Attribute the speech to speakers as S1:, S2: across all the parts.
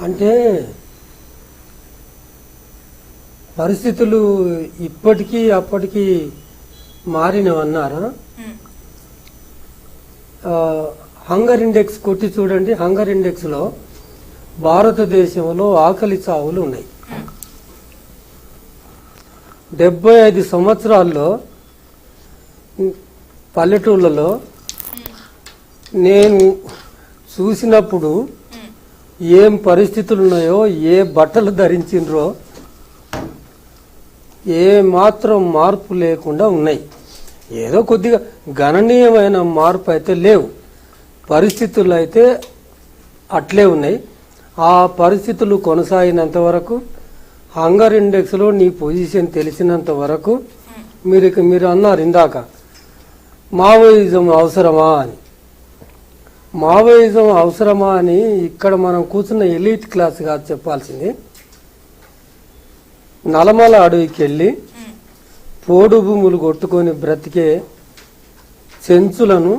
S1: అంటే పరిస్థితులు ఇప్పటికీ అప్పటికి మారినవన్నారా? హంగర్ ఇండెక్స్ కొట్టి చూడండి. హంగర్ ఇండెక్స్ లో భారతదేశంలో ఆకలి చావులు ఉన్నాయి. 75 సంవత్సరాల్లో పల్లెటూళ్ళలో నేను చూసినప్పుడు ఏం పరిస్థితులు ఉన్నాయో, ఏ బట్టలు ధరించిండ్రో ఏ మాత్రం మార్పు లేకుండా ఉన్నాయి. ఏదో కొద్దిగా గణనీయమైన మార్పు అయితే లేవు, పరిస్థితులు అయితే అట్లే ఉన్నాయి. ఆ పరిస్థితులు కొనసాగినంత వరకు, హంగర్ ఇండెక్స్లో నీ పొజిషన్ తెలిసినంత వరకు, మీరు అన్నారు ఇందాక మావోయిజం అవసరమా అని. మావోయిజం అవసరమా అని ఇక్కడ మనం కూర్చున్న ఎలీట్ క్లాస్ కాదు చెప్పాల్సింది. నల్లమల అడవికి వెళ్ళి పోడు భూములు కొట్టుకొని బ్రతికే చెంచులను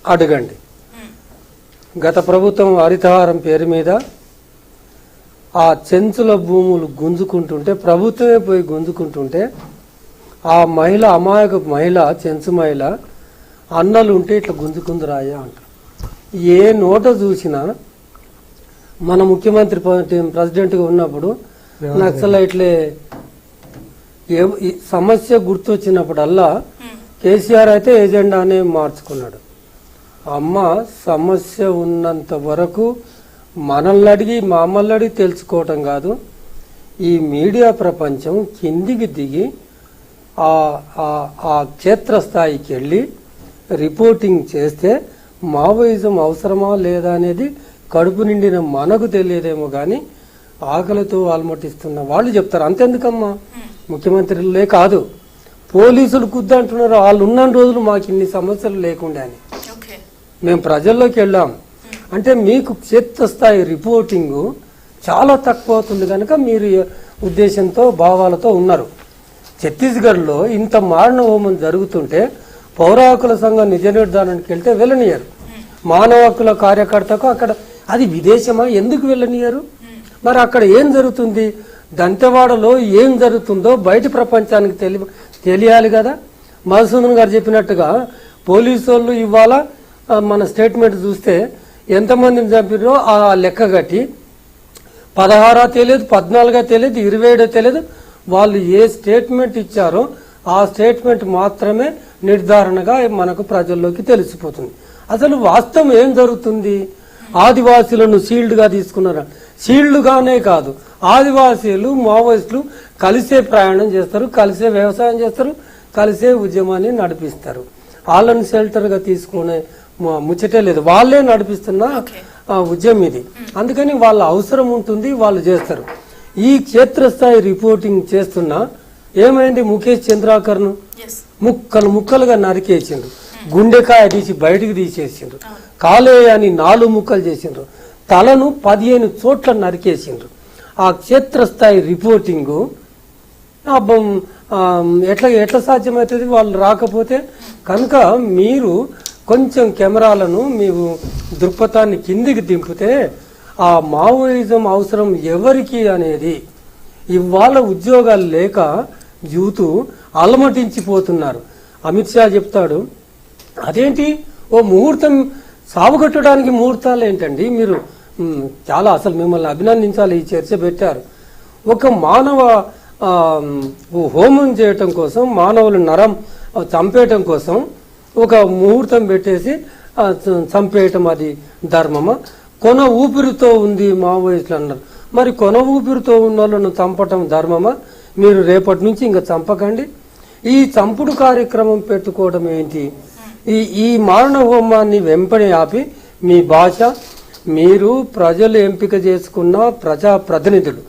S1: అడగండి. గత ప్రభుత్వం హరితహారం పేరు మీద ఆ చెంచుల భూములు గుంజుకుంటుంటే, ప్రభుత్వమే పోయి గుంజుకుంటుంటే, ఆ మహిళ, అమాయక మహిళ, చెంచు మహిళ అన్నలు ఉంటే ఇట్లా గుంజుకుందురాయా అంట. ఏ నోట చూసినా మన ముఖ్యమంత్రి ప్రెసిడెంట్గా ఉన్నప్పుడు నక్సలైట్లే సమస్య గుర్తొచ్చినప్పుడల్లా కేసీఆర్ అయితే ఎజెండానే మార్చుకున్నాడు. అమ్మ సమస్య ఉన్నంత వరకు మనల్ని అడిగి మమ్మల్ని అడిగి తెలుసుకోవటం కాదు, ఈ మీడియా ప్రపంచం కిందికి దిగి ఆ క్షేత్రస్థాయికి వెళ్ళి రిపోర్టింగ్ చేస్తే మావోయిజం అవసరమా లేదా అనేది కడుపు నిండిన మనకు తెలియదేమో కానీ ఆకలితో అలమటిస్తున్న వాళ్ళు చెప్తారు. అంతెందుకమ్మా, ముఖ్యమంత్రులే కాదు, పోలీసులు కుద్దంటున్నారు వాళ్ళు ఉన్న రోజులు మాకు ఇన్ని సమస్యలు లేకుండా అని. మేము ప్రజల్లోకి వెళ్ళాం అంటే మీకు క్షేత్రస్థాయి రిపోర్టింగ్ చాలా తక్కువ అవుతుంది కనుక మీరు ఉద్దేశంతో భావాలతో ఉన్నారు. ఛత్తీస్గఢ్లో ఇంత మారణ హోమం జరుగుతుంటే పౌర హక్కుల సంఘం నిజ నిర్ధారణకి వెళ్తే వెళ్ళనియరు. మానవ హక్కుల కార్యకర్తకు అక్కడ అది విదేశమా, ఎందుకు వెళ్ళనియరు? మరి అక్కడ ఏం జరుగుతుంది, దంతెవాడలో ఏం జరుగుతుందో బయట ప్రపంచానికి తెలియాలి కదా. మధుసూదన్ గారు చెప్పినట్టుగా పోలీసు వాళ్ళు ఇవాళ మన స్టేట్మెంట్ చూస్తే ఎంతమందిని చంపినో ఆ లెక్క కట్టి 16 తెలియదు, 14 తెలియదు, 27 తెలియదు. వాళ్ళు ఏ స్టేట్మెంట్ ఇచ్చారో ఆ స్టేట్మెంట్ మాత్రమే నిర్ధారణగా మనకు ప్రజల్లోకి తెలిసిపోతుంది. అసలు వాస్తవం ఏం జరుగుతుంది? ఆదివాసీలను షీల్డ్గా తీసుకున్నారు. షీల్డ్గానే కాదు, ఆదివాసీలు మావోయిస్టులు కలిసే ప్రయాణం చేస్తారు, కలిసే వ్యవసాయం చేస్తారు, కలిసే ఉద్యమాన్ని నడిపిస్తారు. వాళ్ళని షెల్టర్గా తీసుకునే ముచ్చటే లేదు, వాళ్ళే నడిపిస్తున్న ఉద్యమం ఇది. అందుకని వాళ్ళ అవసరం ఉంటుంది, వాళ్ళు చేస్తారు. ఈ క్షేత్రస్థాయి రిపోర్టింగ్ చేస్తున్నా ఏమైంది, ముఖేష్ చంద్రాకర్ను ముక్కలుగా నరికేసిండ్రు, గుండెకాయ తీసి బయటికి తీసేసిండ్రు, కాలేయాన్ని 4 ముక్కలు చేసిండ్రు, తలను 15 చోట్ల నరికేసిండ్రు. ఆ క్షేత్రస్థాయి రిపోర్టింగు ఎట్లా సాధ్యమవుతుంది వాళ్ళు రాకపోతే? కనుక మీరు కొంచెం కెమెరాలను మీరు దృక్పథాన్ని కిందికి దింపితే ఆ మావోయిజం అవసరం ఎవరికి అనేది, ఇవాళ ఉద్యోగాలు లేక యూత్ అలమటించిపోతున్నారు. అమిత్ షా చెప్తాడు, అదేంటి ఓ ముహూర్తం సాగుగొట్టడానికి ముహూర్తాలు ఏంటండి, మీరు చాలా అసలు మిమ్మల్ని అభినందించాలి, ఈ చర్చ పెట్టారు. ఒక మానవ హోమం చేయటం కోసం, మానవులు నరం చంపేయటం కోసం ఒక ముహూర్తం పెట్టేసి చంపేయటం అది ధర్మమా? కొన ఊపిరితో ఉంది మావోయిస్టులు అన్నారు. మరి కొన ఊపిరితో ఉన్న వాళ్ళను చంపటం ధర్మమా? మీరు రేపటి నుంచి ఇంకా చంపకండి. ఈ చంపుడు కార్యక్రమం పెట్టుకోవడం ఏంటి? ఈ మారణ హోమాన్ని వెంపని ఆపి మీ భాష, మీరు ప్రజలు ఎంపిక చేసుకున్న ప్రజా ప్రతినిధులు,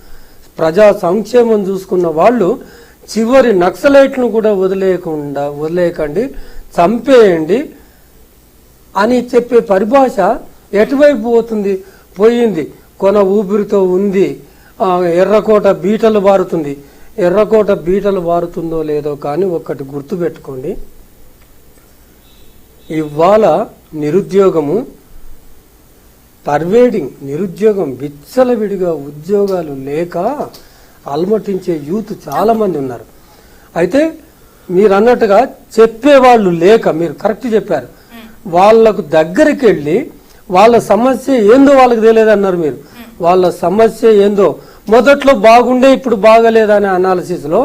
S1: ప్రజా సంక్షేమం చూసుకున్న వాళ్ళు చివరి నక్సలైట్ను కూడా వదిలేయకండి, చంపేయండి అని చెప్పే పరిభాష ఎటువైపు పోయింది. కొన ఊపిరితో ఉంది, ఎర్రకోట బీటలు బారుతుంది. ఎర్రకోట బీటలు బారుతుందో లేదో కానీ ఒక్కటి గుర్తుపెట్టుకోండి, ఇవాళ నిరుద్యోగము పర్వేడింగ్ నిరుద్యోగం, విచ్చలవిడిగా ఉద్యోగాలు లేక అలమటించే యూత్ చాలా మంది ఉన్నారు. అయితే మీరు అన్నట్టుగా చెప్పేవాళ్ళు లేక, మీరు కరెక్ట్ చెప్పారు, వాళ్లకు దగ్గరికి వెళ్ళి వాళ్ళ సమస్య ఏందో వాళ్ళకి తెలియదన్నారు మీరు. వాళ్ళ సమస్య ఏందో మొదట్లో బాగుండే ఇప్పుడు బాగలేదనే అనాలిసిస్ లో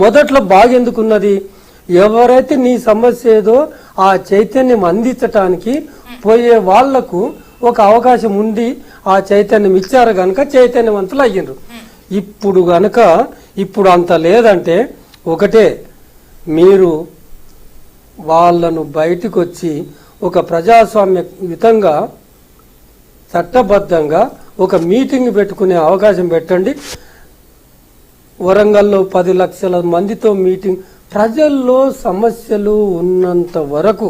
S1: మొదట్లో బాగెందుకున్నది, ఎవరైతే నీ సమస్య ఏదో ఆ చైతన్యం అందించటానికి పోయే వాళ్లకు ఒక అవకాశం ఉండి ఆ చైతన్యం ఇచ్చారు గనక చైతన్యవంతులు అయ్యిండ్రు. ఇప్పుడు గనక ఇప్పుడు అంత లేదంటే ఒకటే, మీరు వాళ్ళను బయటకు వచ్చి ఒక ప్రజాస్వామ్యయుతంగా చట్టబద్ధంగా ఒక మీటింగ్ పెట్టుకునే అవకాశం పెట్టండి. వరంగల్లో 10 లక్షల మందితో మీటింగ్, ప్రజల్లో సమస్యలు ఉన్నంత వరకు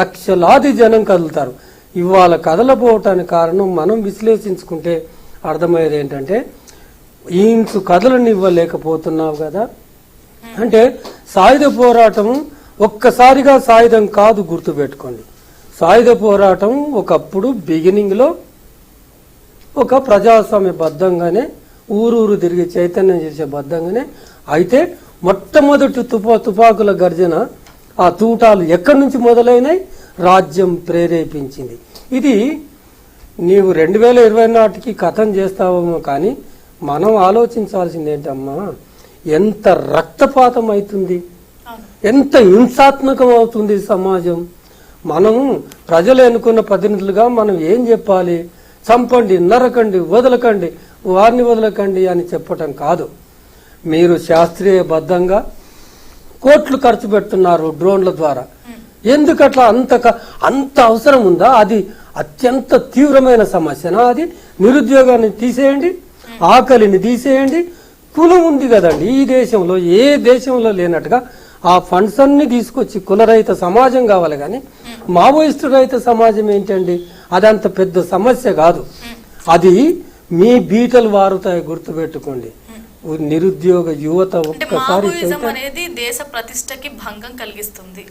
S1: లక్షలాది జనం కదులుతారు. ఇవాళ కదలపోవటానికి కారణం మనం విశ్లేషించుకుంటే అర్థమయ్యేది ఏంటంటే, ఈంచు కదలనివ్వలేకపోతున్నావు కదా అంటే సాయుధ పోరాటం ఒక్కసారిగా సాయుధం కాదు, గుర్తుపెట్టుకోండి. సాయుధ పోరాటం ఒకప్పుడు బిగినింగ్ లో ఒక ప్రజాస్వామ్య బద్ధంగానే ఊరూరు తిరిగి చైతన్యం చేసే బద్ధంగానే, అయితే మొట్టమొదటి తుపాకుల గర్జన, ఆ తూటాలు ఎక్కడి నుంచి మొదలైనాయి, రాజ్యం ప్రేరేపించింది. ఇది నీవు 2020 నాటికి కథం చేస్తావేమో కానీ మనం ఆలోచించాల్సింది ఏంటమ్మా, ఎంత రక్తపాతం అవుతుంది, ఎంత హింసాత్మకం అవుతుంది సమాజం. మనం ప్రజలు ఎన్నుకున్న ప్రతినిధులుగా మనం ఏం చెప్పాలి, చంపండి, నరకండి, వదలకండి, వారిని వదలకండి అని చెప్పటం కాదు. మీరు శాస్త్రీయబద్ధంగా కోట్లు ఖర్చు పెడుతున్నారు డ్రోన్ల ద్వారా. ఎందుకట్లా అంత అవసరం ఉందా? అది అత్యంత తీవ్రమైన సమస్యనా? అది నిరుద్యోగాన్ని తీసేయండి, ఆకలిని తీసేయండి. కులం ఉంది కదండి ఈ దేశంలో, ఏ దేశంలో లేనట్టుగా ఆ ఫండ్స్ అన్ని తీసుకొచ్చి కులరహిత సమాజం కావాలి కానీ మావోయిస్టు రహిత సమాజం ఏంటండి? అదంత పెద్ద సమస్య కాదు. అది మీ బీటలు వారుతాయి, గుర్తుపెట్టుకోండి. నిరుద్యోగ యువత ఒక్కసారి
S2: అనేది దేశ ప్రతిష్టకి భంగం కలిగిస్తుంది.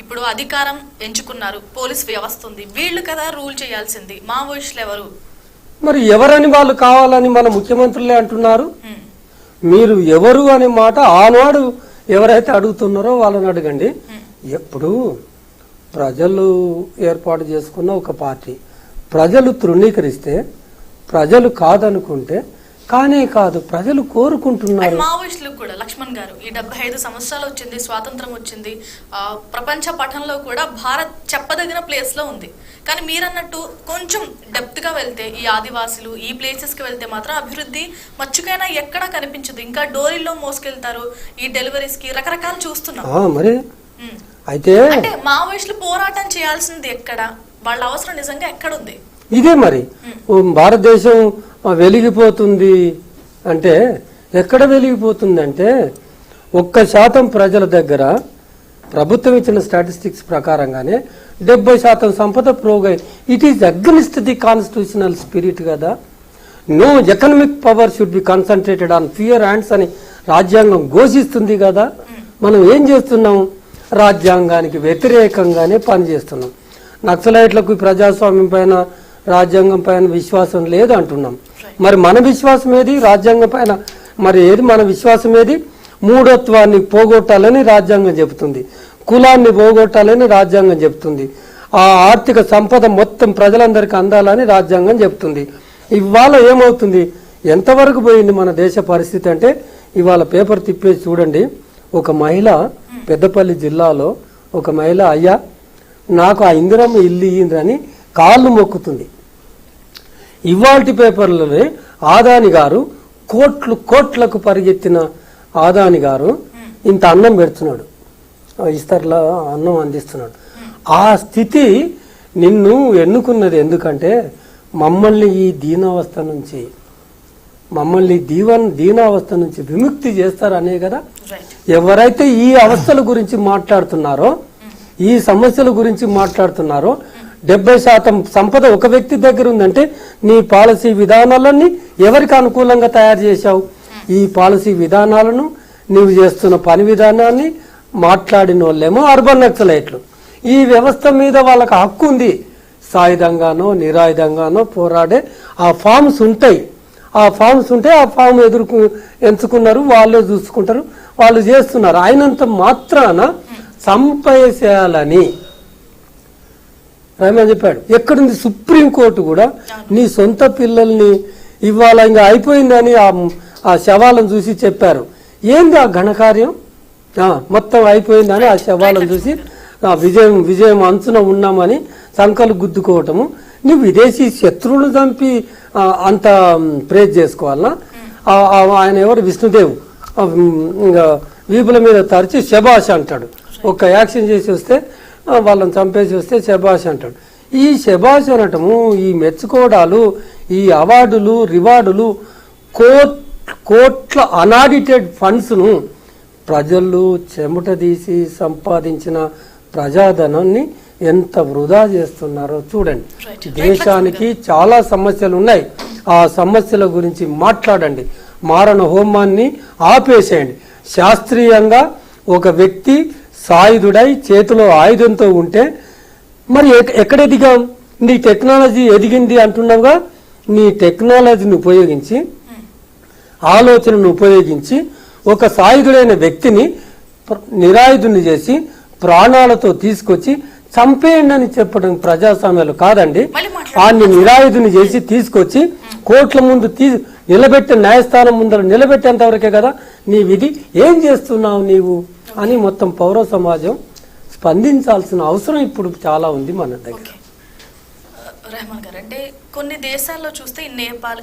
S2: ఇప్పుడు అధికారం ఎంచుకున్నారు, పోలీస్ వ్యవస్థ ఉంది, వీళ్ళు కదా రూల్ చేయాల్సింది. మావోయిస్టులు ఎవరు?
S1: మరి ఎవరని వాళ్ళు కావాలని మన ముఖ్యమంత్రులే అంటున్నారు. మీరు ఎవరు అనే మాట ఆనాడు ఎవరైతే అడుగుతున్నారో వాళ్ళని అడగండి. ఎప్పుడు ప్రజలు ఏర్పాటు చేసుకున్న ఒక పార్టీ ప్రజలు తృణీకరిస్తే, ప్రజలు కాదనుకుంటే కానే కాదు, ప్రజలు కోరుకుంటున్నారు.
S2: మావోయిస్టులకు కూడా లక్ష్మణ్ గారు, ఈ 75 సంవత్సరాలు వచ్చింది, స్వాతంత్రం వచ్చింది, ప్రపంచ పటంలో కూడా భారత్ చెప్పదగిన ప్లేస్ లో ఉంది. కానీ మీరన్నట్టు కొంచెం డెప్త్ గా వెళ్తే, ఈ ఆదివాసులు ఈ ప్లేసెస్ కి వెళ్తే మాత్రం అభివృద్ధి మచ్చుకైనా ఎక్కడా కనిపించదు. ఇంకా డోరీల్లో మోసుకెళ్తారు, ఈ డెలివరీస్ కి రకరకాలు చూస్తున్నాం.
S1: మరి అయితే
S2: అంటే మావోయిస్టులు పోరాటం చేయాల్సింది ఎక్కడ, వాళ్ళ అవసరం నిజంగా ఎక్కడుంది?
S1: ఇదే మరి భారతదేశం వెలిగిపోతుంది అంటే ఎక్కడ వెలిగిపోతుంది అంటే 1% ప్రజల దగ్గర ప్రభుత్వం ఇచ్చిన స్టాటిస్టిక్స్ ప్రకారంగానే 70% సంపద ప్రోగై. It is against the constitutional spirit కదా. No economic power should be concentrated on few hands అని రాజ్యాంగం ఘోషిస్తుంది కదా. మనం ఏం చేస్తున్నాం, రాజ్యాంగానికి వ్యతిరేకంగానే పనిచేస్తున్నాం. నక్సలైట్లకు ప్రజాస్వామ్యం పైన రాజ్యాంగం పైన విశ్వాసం లేదు అంటున్నాం. మరి మన విశ్వాసం ఏది? రాజ్యాంగం పైన మరి ఏది మన విశ్వాసం ఏది? మూఢత్వాన్ని పోగొట్టాలని రాజ్యాంగం చెబుతుంది, కులాన్ని పోగొట్టాలని రాజ్యాంగం చెబుతుంది, ఆ ఆర్థిక సంపద మొత్తం ప్రజలందరికీ అందాలని రాజ్యాంగం చెబుతుంది. ఇవాళ ఏమవుతుంది, ఎంతవరకు పోయింది మన దేశ పరిస్థితి అంటే, ఇవాళ పేపర్ తిప్పేసి చూడండి. ఒక మహిళ పెద్దపల్లి జిల్లాలో ఒక మహిళ, అయ్యా నాకు ఆ ఇందిరమ్మ ఇల్లు ఇయ్యిందని కాళ్ళు మొక్కుతుంది. ఇవాల్టి పేపర్లోనే ఆదాని గారు కోట్లకు పరిగెత్తిన ఆదాని గారు ఇంత అన్నం పెడుతున్నాడు, ఇస్తర్లా అన్నం అందిస్తున్నాడు. ఆ స్థితి నిన్ను ఎన్నుకున్నది ఎందుకంటే మమ్మల్ని ఈ దీనావస్థ నుంచి, మమ్మల్ని దీనావస్థ నుంచి విముక్తి చేస్తారనే కదా. ఎవరైతే ఈ అవస్థల గురించి మాట్లాడుతున్నారో, ఈ సమస్యల గురించి మాట్లాడుతున్నారో, 70% సంపద ఒక వ్యక్తి దగ్గర ఉందంటే నీ పాలసీ విధానాలన్నీ ఎవరికి అనుకూలంగా తయారు చేశావు? ఈ పాలసీ విధానాలను, నీవు చేస్తున్న పని విధానాన్ని మాట్లాడిన వాళ్ళేమో అర్బన్ నక్సలైట్లు. ఈ వ్యవస్థ మీద వాళ్ళకి హక్కు ఉంది, సాయుధంగానో నిరాయుధంగానో పోరాడే ఆ ఫామ్స్ ఉంటాయి. ఆ ఫామ్స్ ఉంటే ఆ ఫామ్ ఎంచుకున్నారు, వాళ్ళే చూసుకుంటారు, వాళ్ళు చేస్తున్నారు. అయినంత మాత్రాన చంపేసేయాలని రమేష్ చెప్పాడు. ఎక్కడుంది? సుప్రీంకోర్టు కూడా నీ సొంత పిల్లల్ని ఇవాళ ఇంకా అయిపోయిందని ఆ శవాలను చూసి చెప్పారు. ఏంది ఆ ఘనకార్యం? మొత్తం అయిపోయిందని ఆ శవాలను చూసి విజయం అంచున ఉన్నామని సంకలు గుద్దుకోవటము. నువ్వు విదేశీ శత్రువులు చంపి అంత ప్రేజ్ చేసుకోవాలనా? ఆయన ఎవరు? విష్ణుదేవ్ ఇంకా వీపుల మీద తరిచి శబాష్ అంటాడు. ఒక యాక్షన్ చేసి వస్తే వాళ్ళని చంపేసి వస్తే శబాష్ అంటాడు. ఈ శబాష్ అనటము, ఈ మెచ్చుకోవడాలు, ఈ అవార్డులు, రివార్డులు, కోట్ల అనాడిటెడ్ ఫండ్స్ను ప్రజలు చెమట తీసి సంపాదించిన ప్రజాధనాన్ని ఎంత వృధా చేస్తున్నారో చూడండి. దేశానికి చాలా సమస్యలు ఉన్నాయి. ఆ సమస్యల గురించి మాట్లాడండి. మారణ హోమాన్ని ఆపేసేయండి. శాస్త్రీయంగా ఒక వ్యక్తి సాయుధుడై చేతిలో ఆయుధంతో ఉంటే మరి ఎక్కడ ఎదిగాం? నీ టెక్నాలజీ ఎదిగింది అంటున్నావుగా. నీ టెక్నాలజీని ఉపయోగించి, ఆలోచనను ఉపయోగించి ఒక సాయుధుడైన వ్యక్తిని నిరాయుధుని చేసి ప్రాణాలతో తీసుకొచ్చి చంపేయండి అని చెప్పడం ప్రజాస్వామ్యాలు కాదండి. ఆయన్ని నిరాయుధుని చేసి తీసుకొచ్చి కోర్టుల ముందు నిలబెట్టే, న్యాయస్థానం ముందర నిలబెట్టేంత వరకే కదా నీ విధి. ఏం చేస్తున్నావు నీవు అని మొత్తం పౌర సమాజం స్పందించాల్సిన అవసరం ఇప్పుడు చాలా ఉంది మన దగ్గర.
S2: రెహమాన్ గారు, అంటే కొన్ని దేశాల్లో చూస్తే నేపాల్